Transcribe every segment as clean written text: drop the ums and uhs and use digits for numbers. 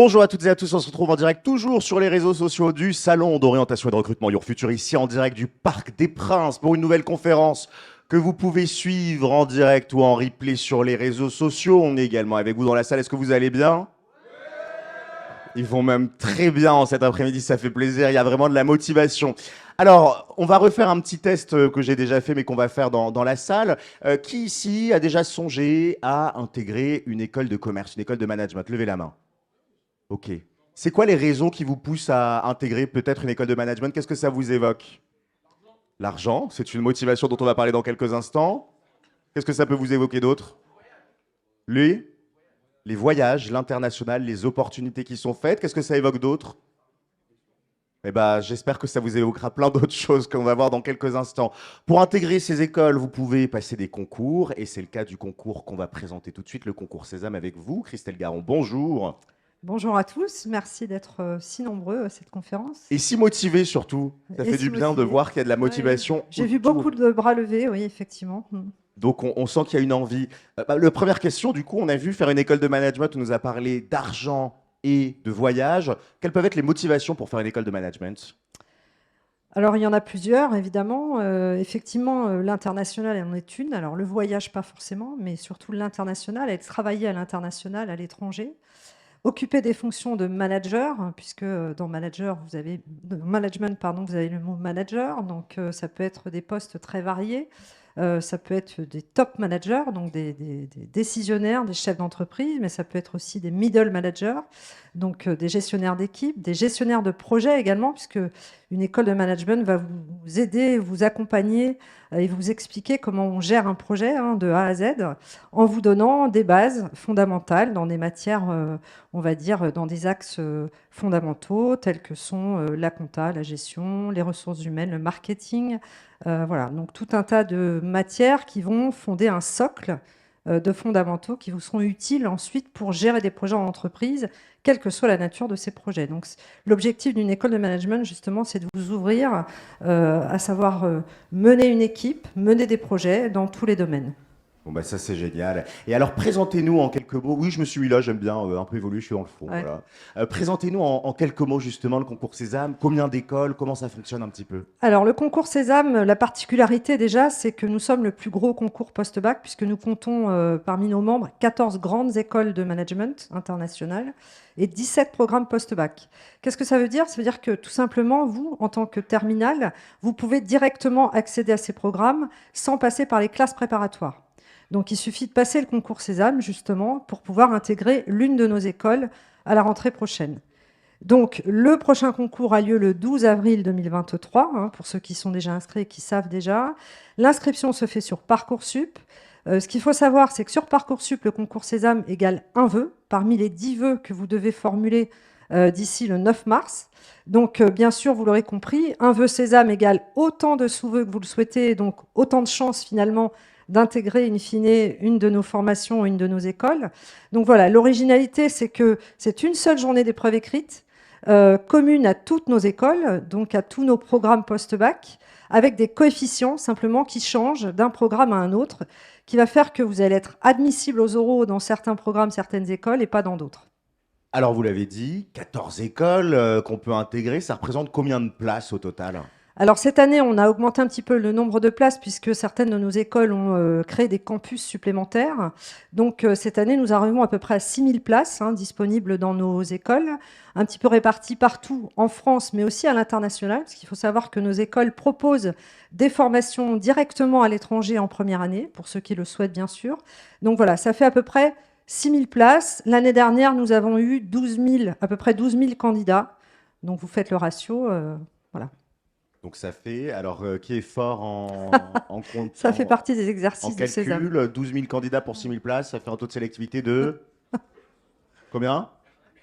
Bonjour à toutes et à tous, on se retrouve en direct toujours sur les réseaux sociaux du Salon d'orientation et de recrutement Your Future, ici en direct du Parc des Princes pour une nouvelle conférence que vous pouvez suivre en direct ou en replay sur les réseaux sociaux. On est également avec vous dans la salle, est-ce que vous allez bien ? Ils vont même très bien en cet après-midi, ça fait plaisir, il y a vraiment de la motivation. Alors, on va refaire un petit test que j'ai déjà fait mais qu'on va faire dans la salle. Qui ici a déjà songé à intégrer une école de commerce, une école de management ? Levez la main. Ok. C'est quoi les raisons qui vous poussent à intégrer peut-être une école de management ? Qu'est-ce que ça vous évoque ? L'argent, c'est une motivation dont on va parler dans quelques instants. Qu'est-ce que ça peut vous évoquer d'autre ? Les voyages, l'international, les opportunités qui sont faites. Qu'est-ce que ça évoque d'autre ? Eh ben, j'espère que ça vous évoquera plein d'autres choses qu'on va voir dans quelques instants. Pour intégrer ces écoles, vous pouvez passer des concours, et c'est le cas du concours qu'on va présenter tout de suite, le concours Sésame avec vous. Christelle Garon, bonjour. Bonjour à tous, merci d'être si nombreux à cette conférence. Et si motivé surtout, ça fait du bien de voir qu'il y a de la motivation. Ouais, j'ai vu beaucoup de bras levés, oui, effectivement. Donc on sent qu'il y a une envie. La première question, du coup, on a vu faire une école de management, on nous a parlé d'argent et de voyage. Quelles peuvent être les motivations pour faire une école de management ? Alors, il y en a plusieurs, évidemment. Effectivement, l'international en est une. Alors, le voyage, pas forcément, mais surtout l'international, et travailler à l'international, à l'étranger. Occuper des fonctions de manager, puisque dans management, pardon, vous avez le mot manager, donc ça peut être des postes très variés. Ça peut être des top managers, donc des décisionnaires, des chefs d'entreprise, mais ça peut être aussi des middle managers, donc des gestionnaires d'équipe, des gestionnaires de projet également, puisque une école de management va vous aider, vous accompagner et vous expliquer comment on gère un projet de A à Z, en vous donnant des bases fondamentales dans des matières, on va dire, dans des axes fondamentaux, tels que sont la compta, la gestion, les ressources humaines, le marketing. Voilà, donc tout un tas de matières qui vont fonder un socle de fondamentaux qui vous seront utiles ensuite pour gérer des projets en entreprise, quelle que soit la nature de ces projets. Donc l'objectif d'une école de management, justement, c'est de vous ouvrir à savoir mener une équipe, mener des projets dans tous les domaines. Bon bah ça c'est génial. Et alors présentez-nous en quelques mots. Oui, je me suis mis là, j'aime bien un peu évoluer, je suis dans le fond. Ouais. Voilà. Présentez-nous en quelques mots justement le concours Sésame. Combien d'écoles ? Comment ça fonctionne un petit peu ? Alors le concours Sésame, la particularité déjà, c'est que nous sommes le plus gros concours post-bac puisque nous comptons parmi nos membres 14 grandes écoles de management internationales et 17 programmes post-bac. Qu'est-ce que ça veut dire ? Ça veut dire que tout simplement, vous, en tant que terminal, vous pouvez directement accéder à ces programmes sans passer par les classes préparatoires. Donc il suffit de passer le concours Sésame, justement, pour pouvoir intégrer l'une de nos écoles à la rentrée prochaine. Donc le prochain concours a lieu le 12 avril 2023, pour ceux qui sont déjà inscrits et qui savent déjà. L'inscription se fait sur Parcoursup. Ce qu'il faut savoir, c'est que sur Parcoursup, le concours Sésame égale un vœu, parmi les 10 vœux que vous devez formuler d'ici le 9 mars. Donc, bien sûr, vous l'aurez compris, un vœu Sésame égale autant de sous-vœux que vous le souhaitez, donc autant de chances finalement d'intégrer in fine une de nos formations, une de nos écoles. Donc voilà, l'originalité, c'est que c'est une seule journée d'épreuve écrite, commune à toutes nos écoles, donc à tous nos programmes post-bac, avec des coefficients simplement qui changent d'un programme à un autre, qui va faire que vous allez être admissible aux oraux dans certains programmes, certaines écoles, et pas dans d'autres. Alors vous l'avez dit, 14 écoles qu'on peut intégrer, ça représente combien de places au total ? Alors cette année, on a augmenté un petit peu le nombre de places puisque certaines de nos écoles ont créé des campus supplémentaires. Donc cette année, nous arrivons à peu près à 6000 places disponibles dans nos écoles, un petit peu réparties partout en France, mais aussi à l'international, parce qu'il faut savoir que nos écoles proposent des formations directement à l'étranger en première année, pour ceux qui le souhaitent bien sûr. Donc voilà, ça fait à peu près 6000 places. L'année dernière, nous avons eu à peu près 12 000 candidats. Donc vous faites le ratio, voilà. Donc ça fait, alors qui est fort en compte Ça fait partie des en exercices de Sésame. calcul, 12 000 candidats pour 6 000 places, ça fait un taux de sélectivité de combien ?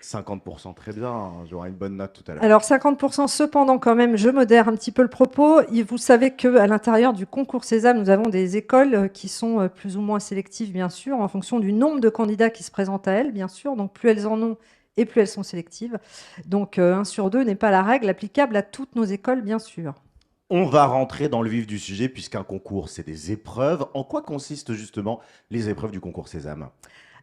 50%, très bien, j'aurai une bonne note tout à l'heure. Alors 50%, cependant quand même, je modère un petit peu le propos. Vous savez qu'à l'intérieur du concours Sésame, nous avons des écoles qui sont plus ou moins sélectives, bien sûr, en fonction du nombre de candidats qui se présentent à elles, bien sûr. Donc plus elles en ont et plus elles sont sélectives. Donc 1 sur 2 n'est pas la règle applicable à toutes nos écoles, bien sûr. On va rentrer dans le vif du sujet puisqu'un concours, c'est des épreuves. En quoi consistent justement les épreuves du concours Sésame ?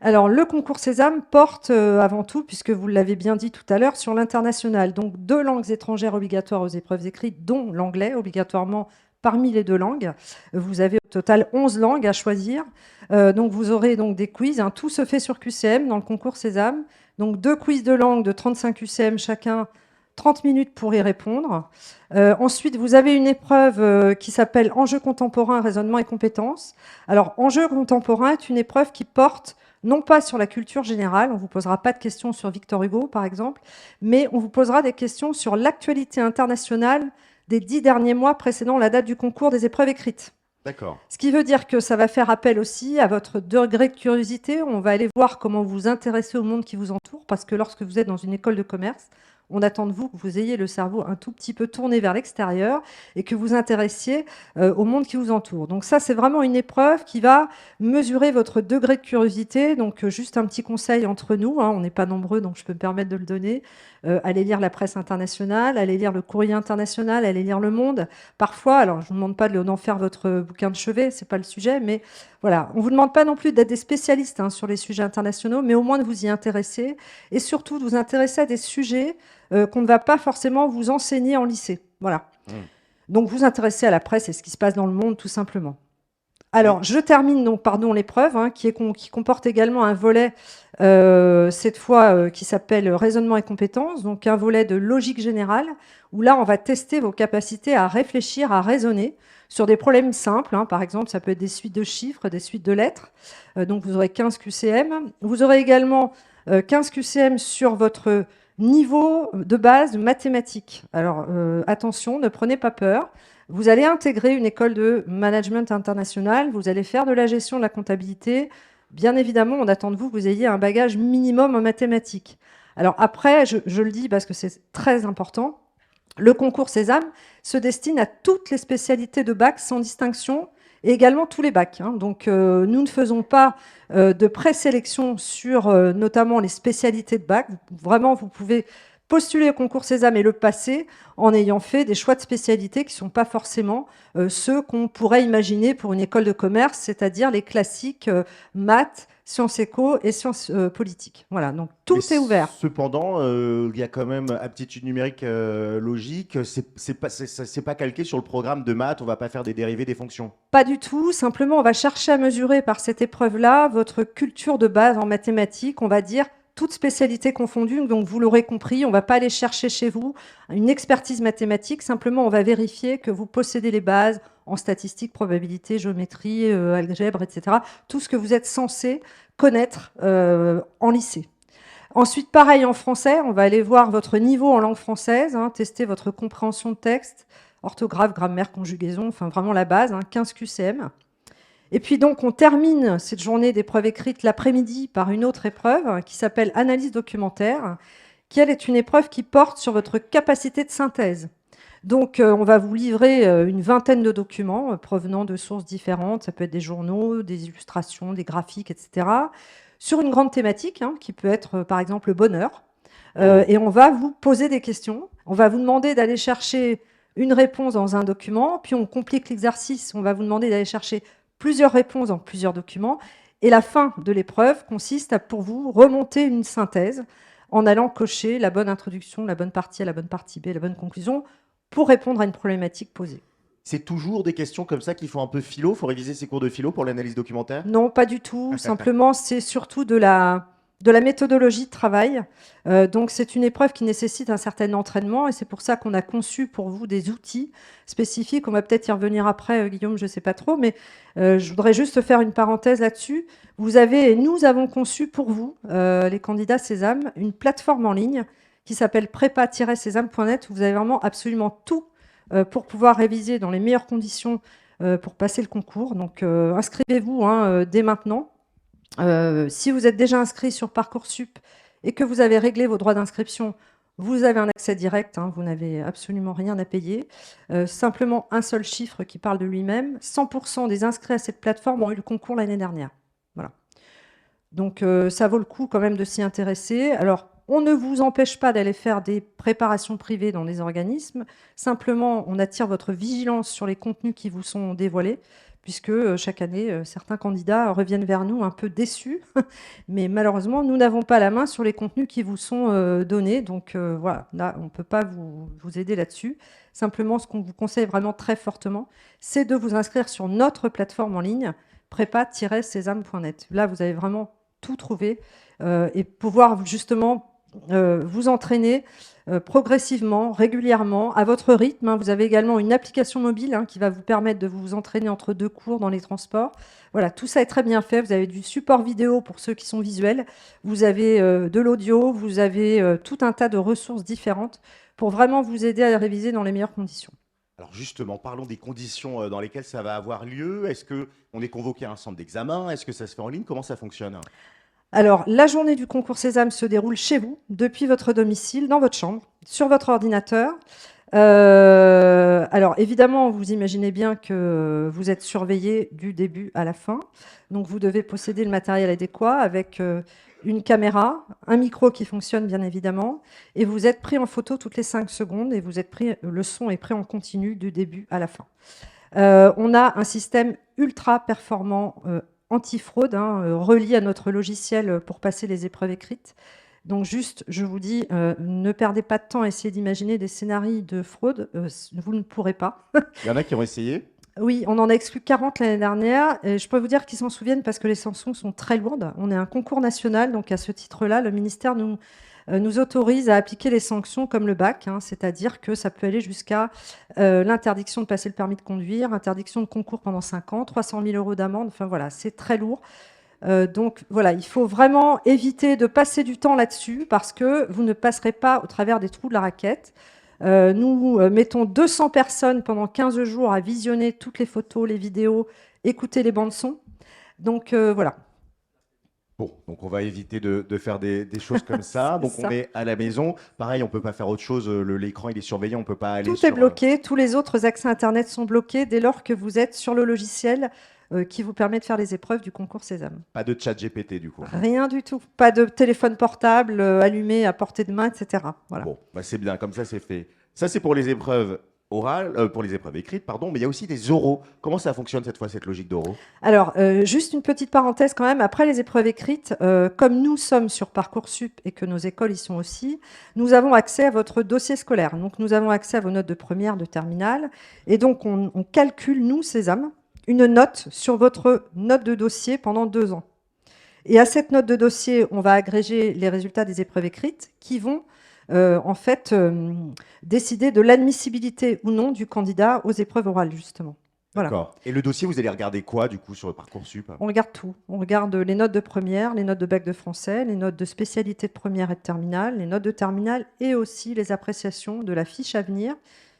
Alors, le concours Sésame porte avant tout, puisque vous l'avez bien dit tout à l'heure, sur l'international. Donc, 2 langues étrangères obligatoires aux épreuves écrites, dont l'anglais, obligatoirement parmi les 2 langues. Vous avez au total 11 langues à choisir. Donc, vous aurez donc des quiz. Hein. Tout se fait sur QCM dans le concours Sésame. Donc, 2 quiz de langue de 35 QCM chacun, 30 minutes pour y répondre. Ensuite, vous avez une épreuve qui s'appelle Enjeux contemporains, raisonnement et compétences. Alors, Enjeux contemporains est une épreuve qui porte non pas sur la culture générale, on ne vous posera pas de questions sur Victor Hugo, par exemple, mais on vous posera des questions sur l'actualité internationale des 10 derniers mois précédant la date du concours des épreuves écrites. D'accord. Ce qui veut dire que ça va faire appel aussi à votre degré de curiosité. On va aller voir comment vous vous intéressez au monde qui vous entoure, parce que lorsque vous êtes dans une école de commerce, on attend de vous que vous ayez le cerveau un tout petit peu tourné vers l'extérieur et que vous intéressiez au monde qui vous entoure. Donc ça, c'est vraiment une épreuve qui va mesurer votre degré de curiosité. Donc juste un petit conseil entre nous, hein, on n'est pas nombreux, donc je peux me permettre de le donner. Allez lire la presse internationale, allez lire le Courrier international, allez lire Le Monde. Parfois, alors je ne vous demande pas d'en faire votre bouquin de chevet, c'est pas le sujet, mais voilà, on ne vous demande pas non plus d'être des spécialistes hein, sur les sujets internationaux, mais au moins de vous y intéresser et surtout de vous intéresser à des sujets qu'on ne va pas forcément vous enseigner en lycée. Voilà. Donc vous intéressez à la presse et ce qui se passe dans le monde tout simplement. Alors, je termine donc, pardon, l'épreuve hein, qui comporte également un volet, cette fois, qui s'appelle raisonnement et compétences, donc un volet de logique générale, où là, on va tester vos capacités à réfléchir, à raisonner sur des problèmes simples. Hein. Par exemple, ça peut être des suites de chiffres, des suites de lettres. Donc, vous aurez 15 QCM. Vous aurez également 15 QCM sur votre niveau de base de mathématiques. Alors, attention, ne prenez pas peur. Vous allez intégrer une école de management international, vous allez faire de la gestion de la comptabilité. Bien évidemment, on attend de vous que vous ayez un bagage minimum en mathématiques. Alors après, je le dis parce que c'est très important, le concours Sésame se destine à toutes les spécialités de bac sans distinction et également tous les bacs. Hein. Donc nous ne faisons pas de présélection sur notamment les spécialités de bac. Vraiment, vous pouvez postuler au concours Sésame et le passer en ayant fait des choix de spécialités qui ne sont pas forcément ceux qu'on pourrait imaginer pour une école de commerce, c'est-à-dire les classiques maths, sciences éco et sciences politiques. Voilà, donc tout est ouvert. Cependant, il y a quand même aptitude numérique logique. C'est pas calqué sur le programme de maths. On va pas faire des dérivés des fonctions. Pas du tout. Simplement, on va chercher à mesurer par cette épreuve-là votre culture de base en mathématiques. On va dire toutes spécialités confondues. Donc, vous l'aurez compris, on ne va pas aller chercher chez vous une expertise mathématique. Simplement, on va vérifier que vous possédez les bases en statistiques, probabilité, géométrie, algèbre, etc. Tout ce que vous êtes censé connaître en lycée. Ensuite, pareil en français, on va aller voir votre niveau en langue française, hein, tester votre compréhension de texte, orthographe, grammaire, conjugaison, enfin vraiment la base, hein, 15 QCM. Et puis donc, on termine cette journée d'épreuve écrite l'après-midi par une autre épreuve qui s'appelle analyse documentaire, qui elle est une épreuve qui porte sur votre capacité de synthèse. Donc, on va vous livrer une vingtaine de documents provenant de sources différentes. Ça peut être des journaux, des illustrations, des graphiques, etc. Sur une grande thématique, hein, qui peut être, par exemple, le bonheur. Et on va vous poser des questions. On va vous demander d'aller chercher une réponse dans un document. Puis, on complique l'exercice. On va vous demander d'aller chercher plusieurs réponses dans plusieurs documents. Et la fin de l'épreuve consiste à, pour vous, remonter une synthèse en allant cocher la bonne introduction, la bonne partie A, la bonne partie B, la bonne conclusion, pour répondre à une problématique posée. C'est toujours des questions comme ça qui font un peu philo. Faut réviser ses cours de philo pour l'analyse documentaire? Non, pas du tout. Simplement, c'est surtout de la méthodologie de travail. Donc, c'est une épreuve qui nécessite un certain entraînement et c'est pour ça qu'on a conçu pour vous des outils spécifiques. On va peut-être y revenir après, Guillaume, je ne sais pas trop, mais je voudrais juste faire une parenthèse là-dessus. Nous avons conçu pour vous, les candidats Sésame, une plateforme en ligne qui s'appelle prépa-sésame.net où vous avez vraiment absolument tout pour pouvoir réviser dans les meilleures conditions pour passer le concours. Donc, inscrivez-vous dès maintenant. Si vous êtes déjà inscrit sur Parcoursup et que vous avez réglé vos droits d'inscription, vous avez un accès direct, hein, vous n'avez absolument rien à payer. Simplement un seul chiffre qui parle de lui-même. 100% des inscrits à cette plateforme ont eu le concours l'année dernière. Voilà. Donc ça vaut le coup quand même de s'y intéresser. Alors, on ne vous empêche pas d'aller faire des préparations privées dans des organismes. Simplement, on attire votre vigilance sur les contenus qui vous sont dévoilés, puisque chaque année, certains candidats reviennent vers nous un peu déçus. Mais malheureusement, nous n'avons pas la main sur les contenus qui vous sont donnés. Donc voilà, là, on ne peut pas vous aider là-dessus. Simplement, ce qu'on vous conseille vraiment très fortement, c'est de vous inscrire sur notre plateforme en ligne, prépa-sésame.net. Là, vous avez vraiment tout trouvé et pouvoir justement vous entraîner progressivement, régulièrement, à votre rythme. Vous avez également une application mobile qui va vous permettre de vous entraîner entre 2 cours dans les transports. Voilà, tout ça est très bien fait. Vous avez du support vidéo pour ceux qui sont visuels. Vous avez de l'audio. Vous avez tout un tas de ressources différentes pour vraiment vous aider à réviser dans les meilleures conditions. Alors justement, parlons des conditions dans lesquelles ça va avoir lieu. Est-ce qu'on est convoqué à un centre d'examen? Est-ce que ça se fait en ligne? Comment ça fonctionne? Alors, la journée du concours Sésame se déroule chez vous, depuis votre domicile, dans votre chambre, sur votre ordinateur. Alors, évidemment, vous imaginez bien que vous êtes surveillé du début à la fin. Donc, vous devez posséder le matériel adéquat avec une caméra, un micro qui fonctionne bien évidemment, et vous êtes pris en photo toutes les 5 secondes et le son est pris en continu du début à la fin. On a un système ultra performant anti-fraude, relié à notre logiciel pour passer les épreuves écrites. Donc juste, je vous dis, ne perdez pas de temps à essayer d'imaginer des scénarios de fraude, vous ne pourrez pas. Il y en a qui ont essayé? Oui, on en a exclu 40 l'année dernière, et je peux vous dire qu'ils s'en souviennent parce que les sanctions sont très lourdes. On est un concours national, donc à ce titre-là, le ministère nous autorise à appliquer les sanctions comme le bac, c'est-à-dire que ça peut aller jusqu'à l'interdiction de passer le permis de conduire, interdiction de concours pendant 5 ans, 300 000 € d'amende, enfin voilà, c'est très lourd. Donc voilà, il faut vraiment éviter de passer du temps là-dessus parce que vous ne passerez pas au travers des trous de la raquette. Nous mettons 200 personnes pendant 15 jours à visionner toutes les photos, les vidéos, écouter les bandes son. Donc voilà. Bon, donc on va éviter de faire des choses comme ça. Donc on est à la maison. Pareil, on ne peut pas faire autre chose. L'écran, il est surveillé, on ne peut pas aller Tout est bloqué. Tous les autres accès Internet sont bloqués dès lors que vous êtes sur le logiciel qui vous permet de faire les épreuves du concours Sésame. Pas de chat GPT du coup. Rien du tout. Pas de téléphone portable allumé à portée de main, etc. Voilà. Bon, bah c'est bien, comme ça c'est fait. Ça c'est pour les épreuves orales, pour les épreuves écrites, pardon, mais il y a aussi des oraux. Comment ça fonctionne cette fois, cette logique d'oraux? Alors, juste une petite parenthèse quand même. Après les épreuves écrites, comme nous sommes sur Parcoursup et que nos écoles y sont aussi, nous avons accès à votre dossier scolaire. Donc, nous avons accès à vos notes de première, de terminale. Et donc, on calcule, nous, Sésame, une note sur votre note de dossier pendant 2 ans. Et à cette note de dossier, on va agréger les résultats des épreuves écrites qui vont en fait décider de l'admissibilité ou non du candidat aux épreuves orales, justement. Voilà. D'accord. Et le dossier, vous allez regarder quoi, du coup, sur le Parcoursup? On regarde tout. On regarde les notes de première, les notes de bac de français, les notes de spécialité de première et de terminale, les notes de terminale et aussi les appréciations de la fiche à venir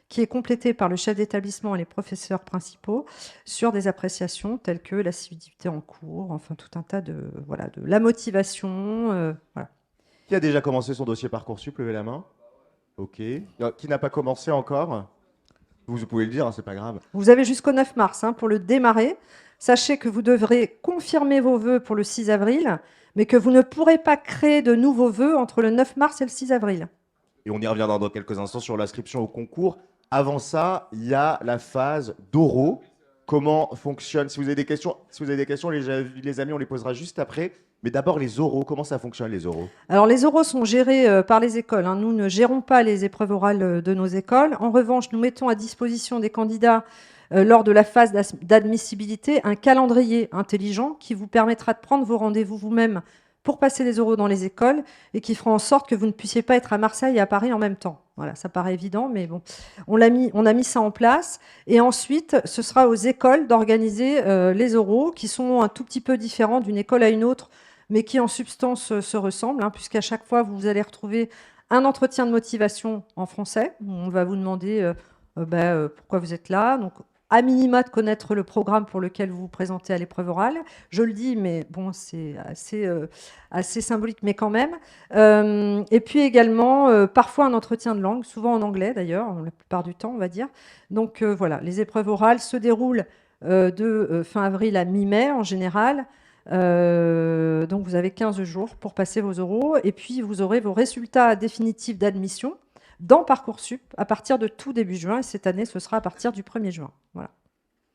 qui est complétée par le chef d'établissement et les professeurs principaux sur des appréciations telles que l'assiduité en cours, enfin tout un tas de la motivation, voilà. Qui a déjà commencé son dossier Parcoursup? Levez la main. Ok. Qui n'a pas commencé encore? Vous pouvez le dire, c'est pas grave. Vous avez jusqu'au 9 mars pour le démarrer. Sachez que vous devrez confirmer vos vœux pour le 6 avril, mais que vous ne pourrez pas créer de nouveaux vœux entre le 9 mars et le 6 avril. Et on y reviendra dans quelques instants sur l'inscription au concours. Avant ça, il y a la phase d'oraux. Comment fonctionne? Si vous avez des questions, les amis, on les posera juste après. Mais d'abord, les oraux, comment ça fonctionne, les oraux? Alors, les oraux sont gérés par les écoles. Nous ne gérons pas les épreuves orales de nos écoles. En revanche, nous mettons à disposition des candidats, lors de la phase d'admissibilité, un calendrier intelligent qui vous permettra de prendre vos rendez-vous vous-même pour passer les oraux dans les écoles et qui fera en sorte que vous ne puissiez pas être à Marseille et à Paris en même temps. Voilà, ça paraît évident, mais bon, on a mis ça en place. Et ensuite, ce sera aux écoles d'organiser les oraux qui sont un tout petit peu différents d'une école à une autre, mais qui en substance se ressemblent, puisqu'à chaque fois, vous allez retrouver un entretien de motivation en français. On va vous demander pourquoi vous êtes là. Donc, à minima, de connaître le programme pour lequel vous vous présentez à l'épreuve orale. Je le dis, mais bon, c'est assez symbolique, mais quand même. Et puis également, parfois un entretien de langue, souvent en anglais d'ailleurs, la plupart du temps, on va dire. Donc voilà, les épreuves orales se déroulent de fin avril à mi-mai en général. Donc vous avez 15 jours pour passer vos oraux et puis vous aurez vos résultats définitifs d'admission dans Parcoursup à partir de tout début juin, et cette année ce sera à partir du 1er juin. Voilà.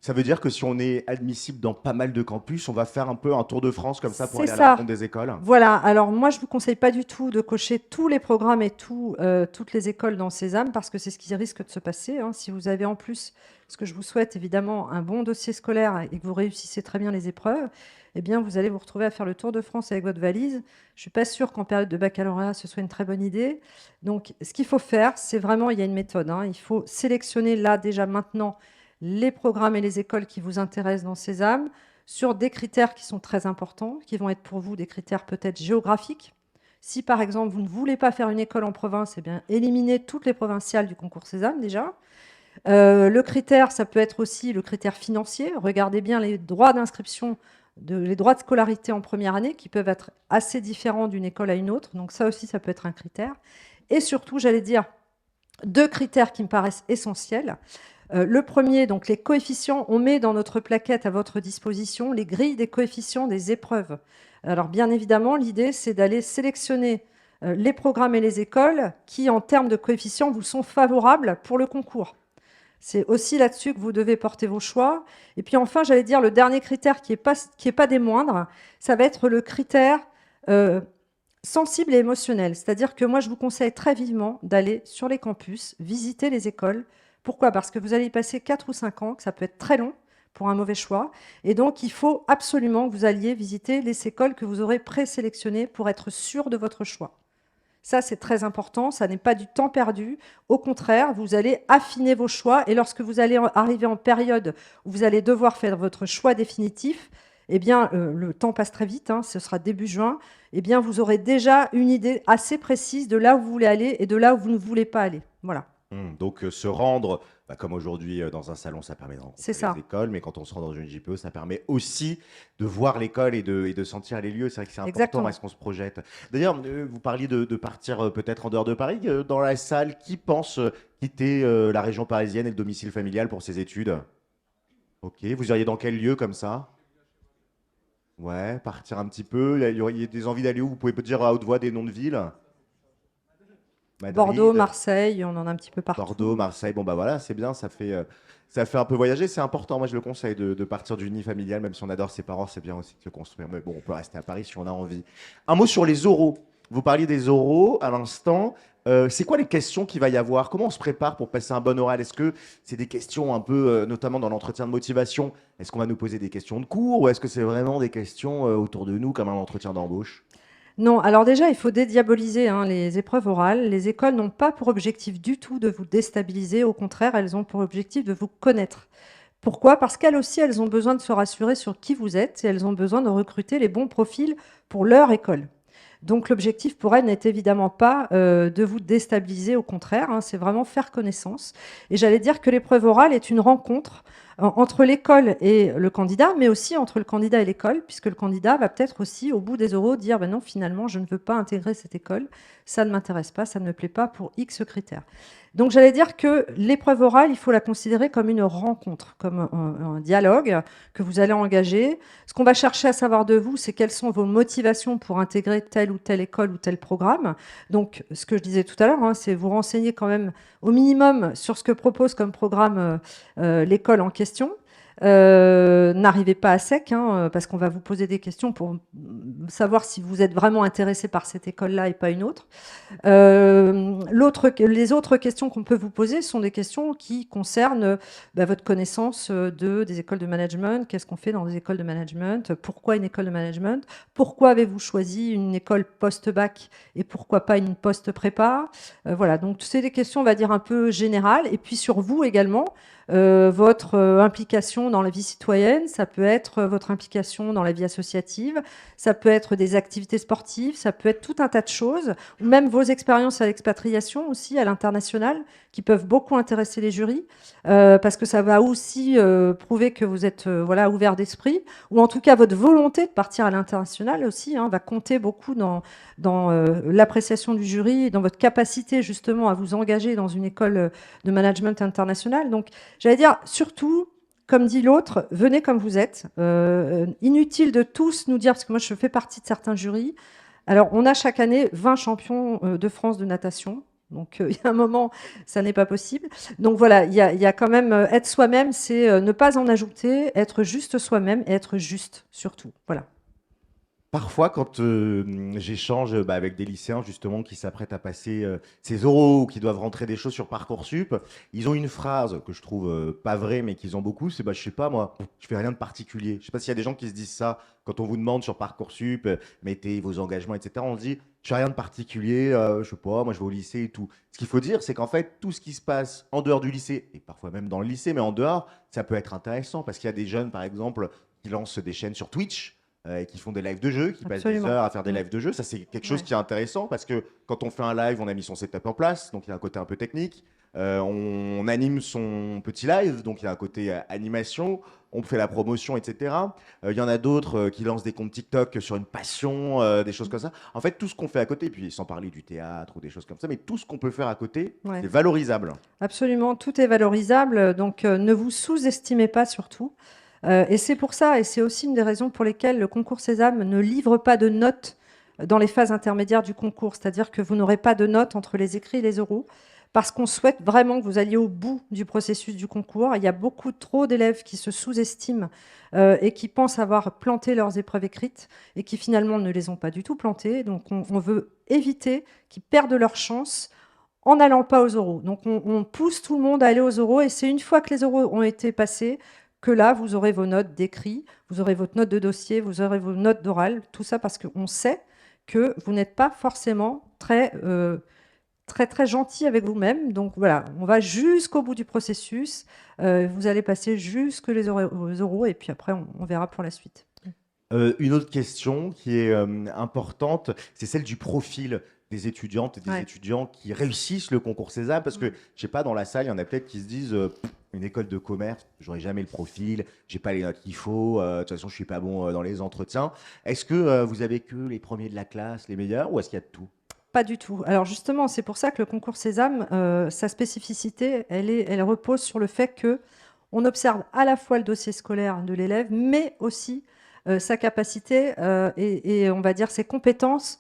Ça veut dire que si on est admissible dans pas mal de campus, on va faire un peu un tour de France comme ça pour C'est aller à la ça. rencontre des écoles? Voilà, alors moi je ne vous conseille pas du tout de cocher tous les programmes et toutes les écoles dans Sésame parce que c'est ce qui risque de se passer, hein. Si vous avez en plus, ce que je vous souhaite évidemment, un bon dossier scolaire et que vous réussissez très bien les épreuves, eh bien vous allez vous retrouver à faire le tour de France avec votre valise. Je ne suis pas sûre qu'en période de baccalauréat ce soit une très bonne idée. Donc ce qu'il faut faire, c'est vraiment, il y a une méthode, hein. Il faut sélectionner là déjà maintenant les programmes et les écoles qui vous intéressent dans Sésame, sur des critères qui sont très importants, qui vont être pour vous des critères peut-être géographiques. Si par exemple vous ne voulez pas faire une école en province, eh bien éliminez toutes les provinciales du concours Sésame déjà. Le critère, ça peut être aussi le critère financier. Regardez bien les droits d'inscription, les droits de scolarité en première année qui peuvent être assez différents d'une école à une autre. Donc ça aussi, ça peut être un critère. Et surtout, j'allais dire, deux critères qui me paraissent essentiels. Le premier, donc les coefficients, on met dans notre plaquette à votre disposition les grilles des coefficients des épreuves. Alors bien évidemment, l'idée, c'est d'aller sélectionner les programmes et les écoles qui, en termes de coefficients, vous sont favorables pour le concours. C'est aussi là-dessus que vous devez porter vos choix. Et puis enfin, j'allais dire, le dernier critère qui est pas des moindres, ça va être le critère sensible et émotionnel. C'est-à-dire que moi, je vous conseille très vivement d'aller sur les campus, visiter les écoles. Pourquoi? Parce que vous allez y passer 4 ou 5 ans, que ça peut être très long pour un mauvais choix. Et donc, il faut absolument que vous alliez visiter les écoles que vous aurez présélectionnées pour être sûr de votre choix. Ça, c'est très important, ça n'est pas du temps perdu. Au contraire, vous allez affiner vos choix et lorsque vous allez arriver en période où vous allez devoir faire votre choix définitif, eh bien, le temps passe très vite, hein, ce sera début juin, eh bien, vous aurez déjà une idée assez précise de là où vous voulez aller et de là où vous ne voulez pas aller. Voilà. Donc se rendre, comme aujourd'hui dans un salon, ça permet de C'est rencontrer ça. les écoles, mais quand on se rend dans une JPO, ça permet aussi de voir l'école et de sentir les lieux. C'est vrai que c'est important, Exactement. est-ce qu'on se projette? D'ailleurs, vous parliez de partir peut-être en dehors de Paris. Dans la salle, qui pense quitter la région parisienne et le domicile familial pour ses études? Ok, vous iriez dans quel lieu comme ça? Ouais, partir un petit peu. Il y aurait des envies d'aller où? Vous pouvez peut dire à haute voix des noms de villes? Bordeaux, Madrid, Marseille, on en a un petit peu partout. Bordeaux, Marseille. Bon, bah voilà, c'est bien, ça fait un peu voyager. C'est important. Moi, je le conseille de partir du nid familial, même si on adore ses parents, c'est bien aussi de se construire. Mais bon, on peut rester à Paris si on a envie. Un mot sur les oraux. Vous parliez des oraux à l'instant. C'est quoi les questions qu'il va y avoir? Comment on se prépare pour passer un bon oral? Est-ce que c'est des questions un peu, notamment dans l'entretien de motivation, est-ce qu'on va nous poser des questions de cours ou est-ce que c'est vraiment des questions autour de nous comme un entretien d'embauche? Non, alors déjà, il faut dédiaboliser hein, les épreuves orales. Les écoles n'ont pas pour objectif du tout de vous déstabiliser. Au contraire, elles ont pour objectif de vous connaître. Pourquoi? Parce qu'elles aussi, elles ont besoin de se rassurer sur qui vous êtes et elles ont besoin de recruter les bons profils pour leur école. Donc l'objectif pour elles n'est évidemment pas de vous déstabiliser, au contraire, hein, c'est vraiment faire connaissance. Et j'allais dire que l'épreuve orale est une rencontre entre l'école et le candidat, mais aussi entre le candidat et l'école, puisque le candidat va peut-être aussi, au bout des oraux, dire ben non, finalement, je ne veux pas intégrer cette école, ça ne m'intéresse pas, ça ne me plaît pas pour X critères. Donc j'allais dire que l'épreuve orale, il faut la considérer comme une rencontre, comme un dialogue que vous allez engager. Ce qu'on va chercher à savoir de vous, c'est quelles sont vos motivations pour intégrer telle ou telle école ou tel programme. Donc ce que je disais tout à l'heure, hein, c'est vous renseigner quand même au minimum sur ce que propose comme programme l'école en question. N'arrivez pas à sec, hein, parce qu'on va vous poser des questions pour savoir si vous êtes vraiment intéressé par cette école-là et pas une autre. Les autres questions qu'on peut vous poser sont des questions qui concernent votre connaissance des écoles de management. Qu'est-ce qu'on fait dans les écoles de management? Pourquoi une école de management? Pourquoi avez-vous choisi une école post-bac et pourquoi pas une post-prépa? Voilà, donc c'est des questions, on va dire, un peu générales. Et puis sur vous également, votre implication dans la vie citoyenne, ça peut être votre implication dans la vie associative, ça peut être des activités sportives, ça peut être tout un tas de choses, ou même vos expériences à l'expatriation aussi, à l'international, qui peuvent beaucoup intéresser les jurys, parce que ça va aussi prouver que vous êtes voilà, ouvert d'esprit, ou en tout cas votre volonté de partir à l'international aussi hein, va compter beaucoup dans l'appréciation du jury, dans votre capacité justement à vous engager dans une école de management international. Donc, j'allais dire, surtout, comme dit l'autre, venez comme vous êtes. Inutile de tous nous dire, parce que moi je fais partie de certains jurys. Alors, on a chaque année 20 champions de France de natation. Donc, il y a un moment, ça n'est pas possible. Donc voilà, il y a quand même être soi-même, c'est ne pas en ajouter, être juste soi-même et être juste surtout. Voilà. Parfois, quand j'échange avec des lycéens justement qui s'apprêtent à passer ces oraux ou qui doivent rentrer des choses sur Parcoursup, ils ont une phrase que je trouve pas vraie, mais qu'ils ont beaucoup, c'est je sais pas moi, je fais rien de particulier. Je sais pas s'il y a des gens qui se disent ça quand on vous demande sur Parcoursup, mettez vos engagements, etc. On se dit, je fais rien de particulier, je sais pas, moi je vais au lycée et tout. Ce qu'il faut dire, c'est qu'en fait, tout ce qui se passe en dehors du lycée, et parfois même dans le lycée, mais en dehors, ça peut être intéressant parce qu'il y a des jeunes, par exemple, qui lancent des chaînes sur Twitch et qui font des lives de jeux, qui passent des Absolument. heures à faire des lives de jeux. Ça, c'est quelque chose Ouais. qui est intéressant parce que quand on fait un live, on a mis son setup en place, donc il y a un côté un peu technique. On anime son petit live, donc il y a un côté animation. On fait la promotion, etc. Il y en a d'autres qui lancent des comptes TikTok sur une passion, des choses comme ça. En fait, tout ce qu'on fait à côté, puis sans parler du théâtre ou des choses comme ça, mais tout ce qu'on peut faire à côté, Ouais. c'est valorisable. Absolument, tout est valorisable, donc ne vous sous-estimez pas surtout. Et c'est pour ça, et c'est aussi une des raisons pour lesquelles le concours Sésame ne livre pas de notes dans les phases intermédiaires du concours, c'est-à-dire que vous n'aurez pas de notes entre les écrits et les oraux, parce qu'on souhaite vraiment que vous alliez au bout du processus du concours. Il y a beaucoup trop d'élèves qui se sous-estiment et qui pensent avoir planté leurs épreuves écrites et qui finalement ne les ont pas du tout plantées. Donc on veut éviter qu'ils perdent leur chance en n'allant pas aux oraux. Donc on pousse tout le monde à aller aux oraux et c'est une fois que les oraux ont été passés que là, vous aurez vos notes d'écrit, vous aurez votre note de dossier, vous aurez vos notes d'oral, tout ça parce qu'on sait que vous n'êtes pas forcément très gentil avec vous-même. Donc voilà, on va jusqu'au bout du processus, vous allez passer jusque les oraux et puis après, on verra pour la suite. Une autre question qui est importante, c'est celle du profil des étudiantes et des Ouais. étudiants qui réussissent le concours Sésame. Parce que, je sais pas, dans la salle, il y en a peut-être qui se disent une école de commerce, j'aurai jamais le profil, j'ai pas les notes qu'il faut, de toute façon, je suis pas bon dans les entretiens. Est-ce que vous avez que les premiers de la classe, les meilleurs, ou est-ce qu'il y a de tout? Pas du tout. Alors justement, c'est pour ça que le concours Sésame, sa spécificité, elle repose sur le fait que on observe à la fois le dossier scolaire de l'élève, mais aussi sa capacité et on va dire ses compétences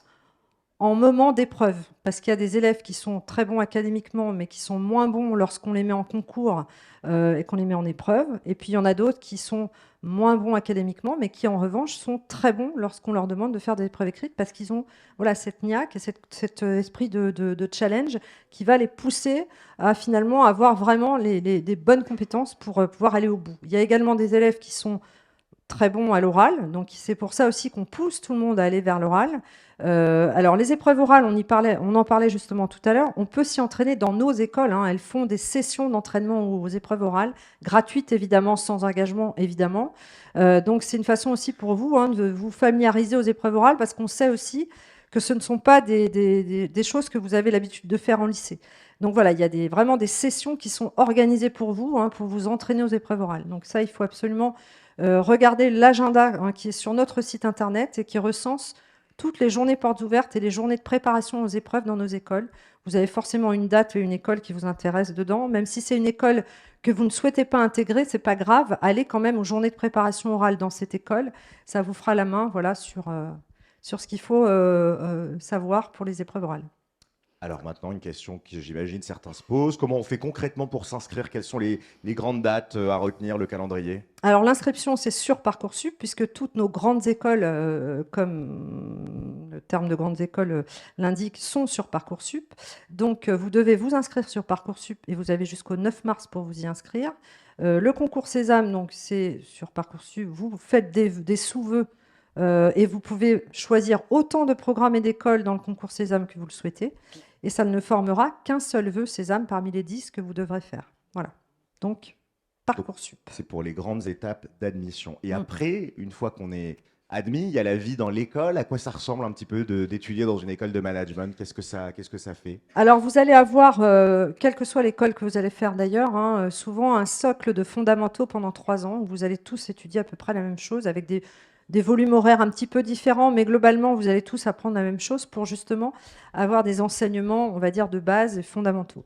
en moment d'épreuve. Parce qu'il y a des élèves qui sont très bons académiquement, mais qui sont moins bons lorsqu'on les met en concours et qu'on les met en épreuve. Et puis il y en a d'autres qui sont moins bons académiquement, mais qui en revanche sont très bons lorsqu'on leur demande de faire des épreuves écrites parce qu'ils ont voilà, cette niaque et cet esprit de challenge qui va les pousser à finalement avoir vraiment des bonnes compétences pour pouvoir aller au bout. Il y a également des élèves qui sont très bons à l'oral, donc c'est pour ça aussi qu'on pousse tout le monde à aller vers l'oral. Alors les épreuves orales, on en parlait justement tout à l'heure, on peut s'y entraîner dans nos écoles, hein. Elles font des sessions d'entraînement aux épreuves orales, gratuites évidemment, sans engagement évidemment. Donc c'est une façon aussi pour vous de vous familiariser aux épreuves orales parce qu'on sait aussi que ce ne sont pas des choses que vous avez l'habitude de faire en lycée. Donc voilà, il y a vraiment des sessions qui sont organisées pour vous, pour vous entraîner aux épreuves orales. Donc ça, il faut absolument regarder l'agenda qui est sur notre site internet et qui recense toutes les journées portes ouvertes et les journées de préparation aux épreuves dans nos écoles. Vous avez forcément une date et une école qui vous intéresse dedans. Même si c'est une école que vous ne souhaitez pas intégrer, c'est pas grave. Allez quand même aux journées de préparation orale dans cette école. Ça vous fera la main voilà, sur ce qu'il faut savoir pour les épreuves orales. Alors maintenant, une question que j'imagine certains se posent. Comment on fait concrètement pour s'inscrire? Quelles sont les grandes dates à retenir, le calendrier? Alors l'inscription, c'est sur Parcoursup, puisque toutes nos grandes écoles, comme le terme de grandes écoles l'indique, sont sur Parcoursup. Donc vous devez vous inscrire sur Parcoursup et vous avez jusqu'au 9 mars pour vous y inscrire. Le concours Sésame, donc c'est sur Parcoursup, vous faites des sous-vœux et vous pouvez choisir autant de programmes et d'écoles dans le concours Sésame que vous le souhaitez. Et ça ne formera qu'un seul vœu Sésame parmi les 10 que vous devrez faire. Voilà. Donc, Parcoursup. C'est pour les grandes étapes d'admission. Et Mm. après, une fois qu'on est admis, il y a la vie dans l'école. À quoi ça ressemble un petit peu d'étudier dans une école de management? Qu'est-ce que ça fait? Alors, vous allez avoir, quelle que soit l'école que vous allez faire d'ailleurs, souvent un socle de fondamentaux pendant 3 ans où vous allez tous étudier à peu près la même chose avec des volumes horaires un petit peu différents, mais globalement, vous allez tous apprendre la même chose pour justement avoir des enseignements, on va dire, de base et fondamentaux.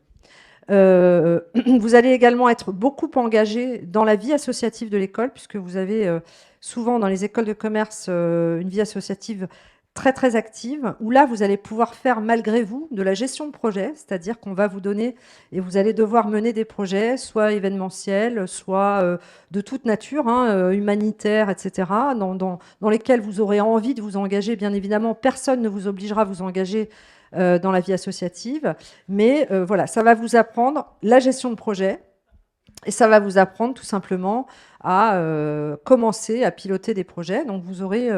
Vous allez également être beaucoup engagé dans la vie associative de l'école, puisque vous avez souvent dans les écoles de commerce une vie associative très très active, où là vous allez pouvoir faire malgré vous de la gestion de projet, c'est-à-dire qu'on va vous donner et vous allez devoir mener des projets, soit événementiels, soit de toute nature, hein, humanitaires, etc., dans lesquels vous aurez envie de vous engager. Bien évidemment, personne ne vous obligera à vous engager dans la vie associative, mais voilà, ça va vous apprendre la gestion de projet et ça va vous apprendre tout simplement à commencer à piloter des projets. Donc vous aurez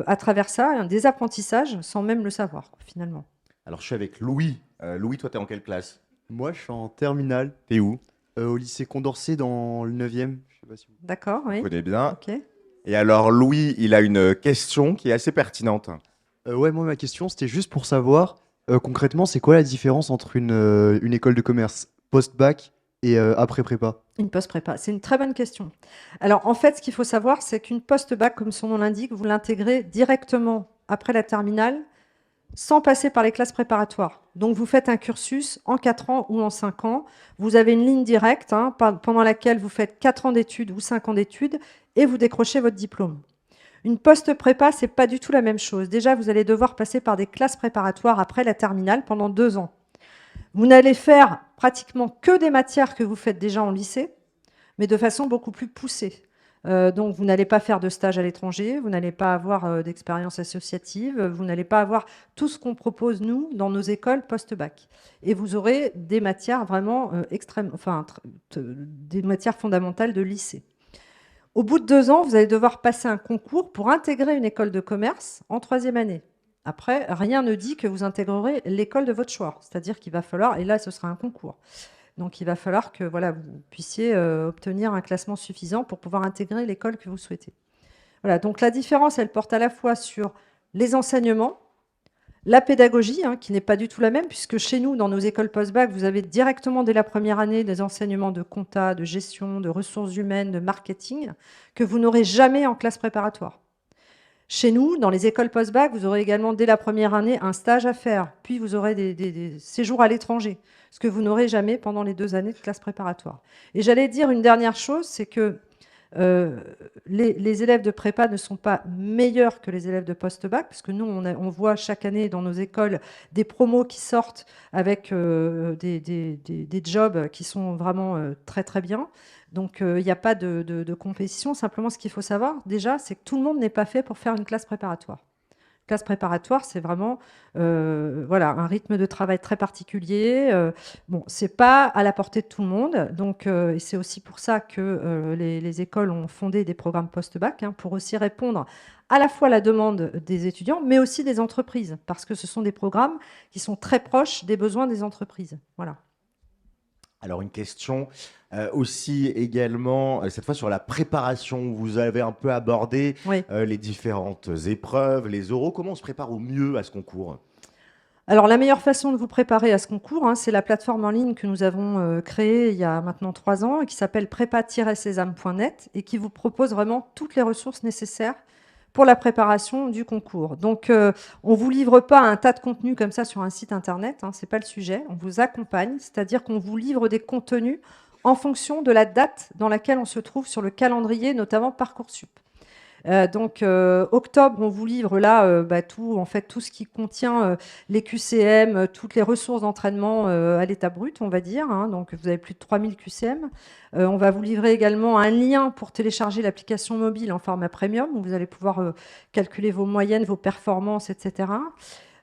à travers ça des apprentissages sans même le savoir finalement. Alors je suis avec Louis. Louis, toi, t'es en quelle classe? Moi, je suis en terminale. T'es où? Au lycée Condorcet dans le 9e. Je sais pas si vous... D'accord, oui. Tu connais bien. Ok. Et alors Louis, il a une question qui est assez pertinente. Ouais, moi, ma question, c'était juste pour savoir concrètement, c'est quoi la différence entre une école de commerce post-bac et après prépa? Une post-prépa, c'est une très bonne question. Alors en fait, ce qu'il faut savoir, c'est qu'une post-bac, comme son nom l'indique, vous l'intégrez directement après la terminale, sans passer par les classes préparatoires. Donc vous faites un cursus en 4 ans ou en 5 ans. Vous avez une ligne directe hein, pendant laquelle vous faites 4 ans d'études ou 5 ans d'études et vous décrochez votre diplôme. Une post-prépa, c'est pas du tout la même chose. Déjà, vous allez devoir passer par des classes préparatoires après la terminale pendant 2 ans. Vous n'allez faire pratiquement que des matières que vous faites déjà en lycée, mais de façon beaucoup plus poussée. Donc, vous n'allez pas faire de stage à l'étranger, vous n'allez pas avoir d'expérience associative, vous n'allez pas avoir tout ce qu'on propose, nous, dans nos écoles post-bac. Et vous aurez des matières vraiment extrêmes, enfin, des matières fondamentales de lycée. Au bout de 2 ans, vous allez devoir passer un concours pour intégrer une école de commerce en 3e année. Après, rien ne dit que vous intégrerez l'école de votre choix. C'est-à-dire qu'il va falloir, et là, ce sera un concours. Donc, il va falloir que voilà, vous puissiez obtenir un classement suffisant pour pouvoir intégrer l'école que vous souhaitez. Voilà, donc la différence, elle porte à la fois sur les enseignements, la pédagogie, hein, qui n'est pas du tout la même, puisque chez nous, dans nos écoles post-bac, vous avez directement dès la première année des enseignements de compta, de gestion, de ressources humaines, de marketing, que vous n'aurez jamais en classe préparatoire. Chez nous, dans les écoles post-bac, vous aurez également dès la première année un stage à faire, puis vous aurez des séjours à l'étranger, ce que vous n'aurez jamais pendant les 2 années de classe préparatoire. Et j'allais dire une dernière chose, c'est que les élèves de prépa ne sont pas meilleurs que les élèves de post-bac, parce que nous, on voit chaque année dans nos écoles des promos qui sortent avec des jobs qui sont vraiment très très bien. Donc, il n'y a pas de compétition. Simplement, ce qu'il faut savoir, déjà, c'est que tout le monde n'est pas fait pour faire une classe préparatoire. Classe préparatoire, c'est vraiment voilà, un rythme de travail très particulier. Bon, c'est pas à la portée de tout le monde. Donc, et c'est aussi pour ça que les écoles ont fondé des programmes post-bac, hein, pour aussi répondre à la fois à la demande des étudiants, mais aussi des entreprises, parce que ce sont des programmes qui sont très proches des besoins des entreprises. Voilà. Alors une question aussi également, cette fois sur la préparation. Vous avez un peu abordé Oui. les différentes épreuves, les oraux. Comment on se prépare au mieux à ce concours? Alors, la meilleure façon de vous préparer à ce concours, hein, c'est la plateforme en ligne que nous avons créée il y a maintenant 3 ans et qui s'appelle prépa-sésame.net et qui vous propose vraiment toutes les ressources nécessaires pour la préparation du concours. Donc, on ne vous livre pas un tas de contenu comme ça sur un site internet, hein, ce n'est pas le sujet. On vous accompagne, c'est-à-dire qu'on vous livre des contenus en fonction de la date dans laquelle on se trouve sur le calendrier, notamment Parcoursup. Donc, octobre, on vous livre là tout ce qui contient les QCM, toutes les ressources d'entraînement à l'état brut, on va dire. Hein, donc, vous avez plus de 3000 QCM. On va vous livrer également un lien pour télécharger l'application mobile en format premium, où vous allez pouvoir calculer vos moyennes, vos performances, etc.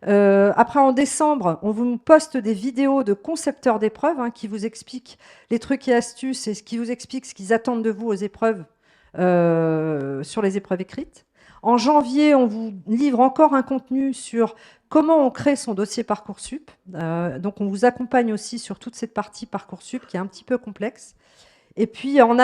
Après, en décembre, on vous poste des vidéos de concepteurs d'épreuves hein, qui vous expliquent les trucs et astuces et ce qui vous explique ce qu'ils attendent de vous aux épreuves. Sur les épreuves écrites. En janvier, on vous livre encore un contenu sur comment on crée son dossier Parcoursup. Donc, on vous accompagne aussi sur toute cette partie Parcoursup qui est un petit peu complexe. Et puis, en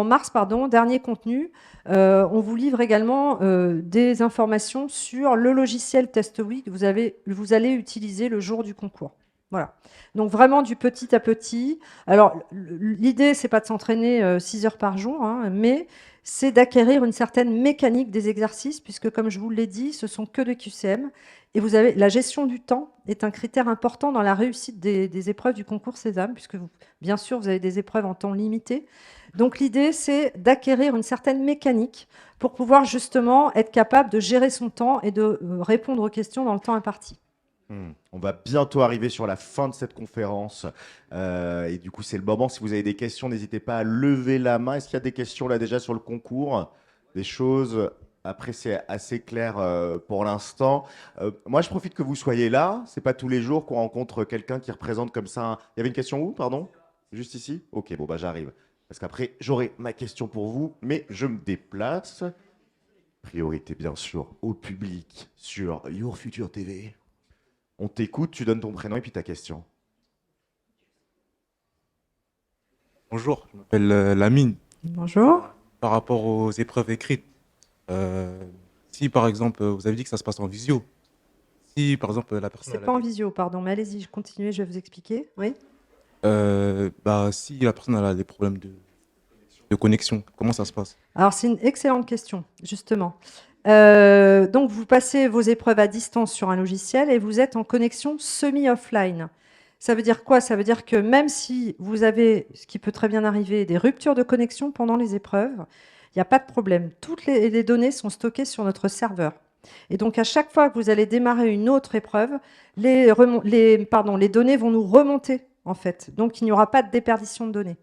mars, dernier contenu, on vous livre également des informations sur le logiciel TestWeek que vous allez utiliser le jour du concours. Voilà. Donc vraiment du petit à petit. Alors l'idée, c'est pas de s'entraîner 6 heures par jour, hein, mais c'est d'acquérir une certaine mécanique des exercices, puisque comme je vous l'ai dit, ce sont que des QCM. Et vous avez la gestion du temps est un critère important dans la réussite des épreuves du concours Sésame, puisque bien sûr, vous avez des épreuves en temps limité. Donc l'idée, c'est d'acquérir une certaine mécanique pour pouvoir justement être capable de gérer son temps et de répondre aux questions dans le temps imparti. On va bientôt arriver sur la fin de cette conférence. Et du coup, c'est le moment. Si vous avez des questions, n'hésitez pas à lever la main. Est-ce qu'il y a des questions là déjà sur le concours? Des choses. Après, c'est assez clair pour l'instant. Moi, je profite que vous soyez là. C'est pas tous les jours qu'on rencontre quelqu'un qui représente comme ça. Il y avait une question où, pardon? Juste ici? Ok, bon, bah j'arrive. Parce qu'après, j'aurai ma question pour vous, mais je me déplace. Priorité, bien sûr, au public sur Your Future TV. On t'écoute, tu donnes ton prénom et puis ta question. Bonjour, je m'appelle Lamine. Bonjour. Par rapport aux épreuves écrites, si par exemple, vous avez dit que ça se passe en visio, si par exemple la personne C'est pas en visio, pardon, mais allez-y, je continue, je vais vous expliquer. Oui. si la personne elle a des problèmes de connexion, comment ça se passe? Alors, c'est une excellente question, justement. Donc, vous passez vos épreuves à distance sur un logiciel et vous êtes en connexion semi-offline. Ça veut dire quoi? Ça veut dire que même si vous avez, ce qui peut très bien arriver, des ruptures de connexion pendant les épreuves, il n'y a pas de problème. Toutes les données sont stockées sur notre serveur. Et donc, à chaque fois que vous allez démarrer une autre épreuve, les données vont nous remonter, en fait. Donc, il n'y aura pas de déperdition de données.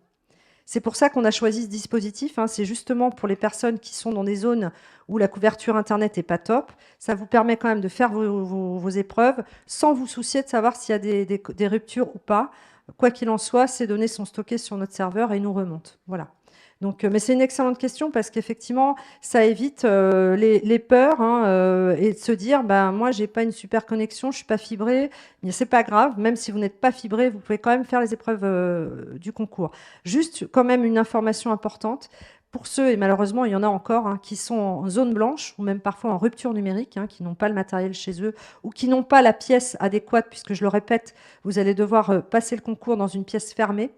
C'est pour ça qu'on a choisi ce dispositif, hein. C'est justement pour les personnes qui sont dans des zones où la couverture Internet n'est pas top. Ça vous permet quand même de faire vos épreuves sans vous soucier de savoir s'il y a des ruptures ou pas. Quoi qu'il en soit, ces données sont stockées sur notre serveur et nous remontent. Voilà. Donc, mais c'est une excellente question parce qu'effectivement, ça évite les peurs, hein, et de se dire, ben, moi, j'ai pas une super connexion, je suis pas fibré, mais c'est pas grave, même si vous n'êtes pas fibré, vous pouvez quand même faire les épreuves du concours. Juste quand même une information importante. Pour ceux, et malheureusement il y en a encore, hein, qui sont en zone blanche ou même parfois en rupture numérique, hein, qui n'ont pas le matériel chez eux ou qui n'ont pas la pièce adéquate, puisque je le répète, vous allez devoir passer le concours dans une pièce fermée.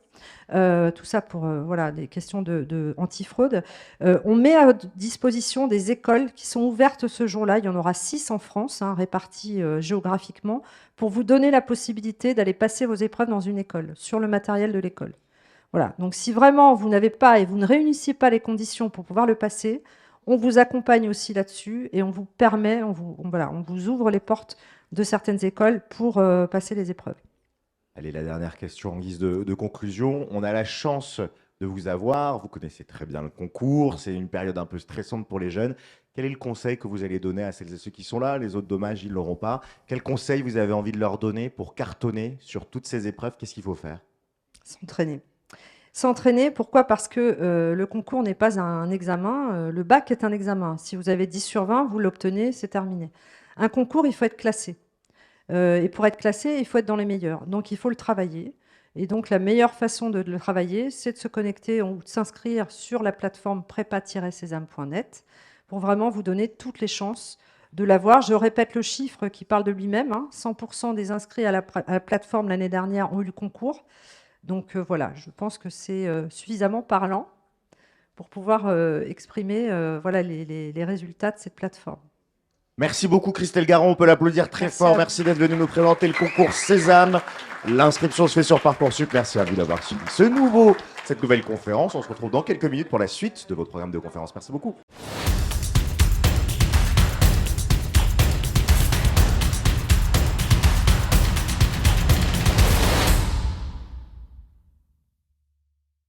Tout ça pour voilà, des questions de antifraude. On met à disposition des écoles qui sont ouvertes ce jour-là. Il y en aura 6 en France, hein, réparties géographiquement, pour vous donner la possibilité d'aller passer vos épreuves dans une école, sur le matériel de l'école. Voilà. Donc si vraiment vous n'avez pas et vous ne réunissez pas les conditions pour pouvoir le passer, on vous accompagne aussi là-dessus et on vous permet, on vous ouvre les portes de certaines écoles pour passer les épreuves. Allez, la dernière question en guise de conclusion. On a la chance de vous avoir. Vous connaissez très bien le concours. C'est une période un peu stressante pour les jeunes. Quel est le conseil que vous allez donner à celles et ceux qui sont là? Les autres, dommage, ils ne l'auront pas. Quel conseil vous avez envie de leur donner pour cartonner sur toutes ces épreuves? Qu'est-ce qu'il faut faire? S'entraîner. S'entraîner, pourquoi? Parce que le concours n'est pas un examen. Le bac est un examen. Si vous avez 10 sur 20, vous l'obtenez, c'est terminé. Un concours, il faut être classé. Et pour être classé, il faut être dans les meilleurs. Donc, il faut le travailler. Et donc, la meilleure façon de le travailler, c'est de se connecter ou de s'inscrire sur la plateforme prépa-sésame.net pour vraiment vous donner toutes les chances de l'avoir. Je répète le chiffre qui parle de lui-même, hein. 100% des inscrits à la plateforme l'année dernière ont eu le concours. Donc, voilà, je pense que c'est suffisamment parlant pour pouvoir exprimer voilà, les résultats de cette plateforme. Merci beaucoup Christelle Garon, on peut l'applaudir très fort. Merci d'être venu nous présenter le concours Sésame. L'inscription se fait sur Parcoursup. Merci à vous d'avoir suivi cette nouvelle conférence. On se retrouve dans quelques minutes pour la suite de votre programme de conférence. Merci beaucoup.